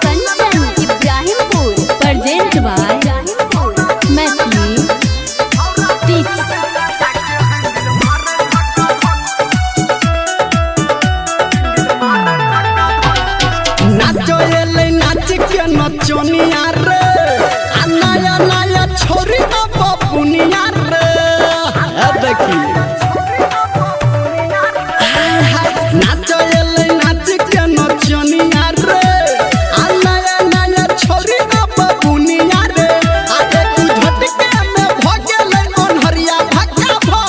Kanchan Ibrahimpur present by Maithili tips. नाचो एले नाच के नचनिया रे आ नया नया छोरी न बपुनिया रे देखी नाचो एले नाच के नचनिया रे आ नया नया छोरी न बपुनिया रे आगे तू झटके में भगेले ओनहरिया भक्का भा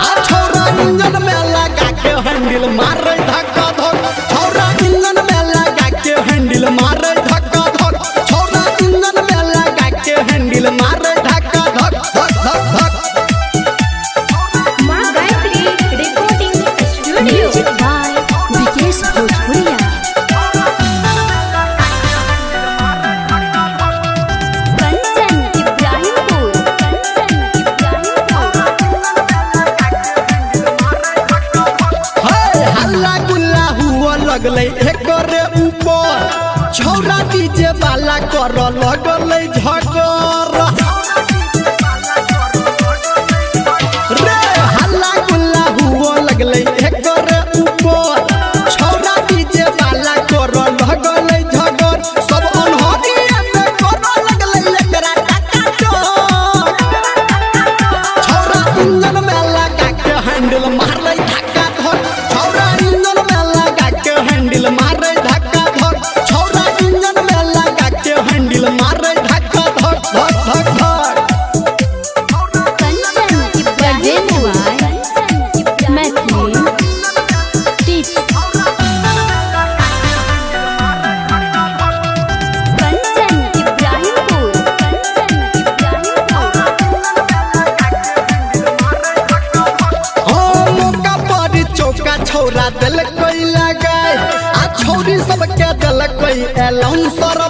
आ छोरा इंजन में लगा के हैंडल मारे धक्का धक छोरा इंजन में लगा के हैंडल मारे धक्का धक छोरा इंजन में लगा के हैंडल मारे धक्का धक धक धक धक। Maa Gayatri recording studio by Vikesh Bhojpuriya. Kanchan Ibrahimpur हे हल्ला गुल्ला हुआ लगले एकरे ऊपर छोरा डीजे वाला कर लगले झकर रे हल्ला गुल्ला हुआ लगले एकरे ऊपर छोरा डीजे वाला कर लगले झकर सब अनहरिया में कर लगले एकरा टका छोरा इंजन में लगा के हैंडल मारे धक्का धक छोरा इंजन में लगा के हैंडल मारे धक्का धक छोरा इंजन में लगा के हैंडल मारे धक्का धक धक धक धक। कंचन इब्राहिमपुर मैथिली टिप्स। कंचन इब्राहिमपुर हाँ मौका पर चौका छोरा दिल कोई लगाए आ छोरी सबके दिल कोई एलाउंसर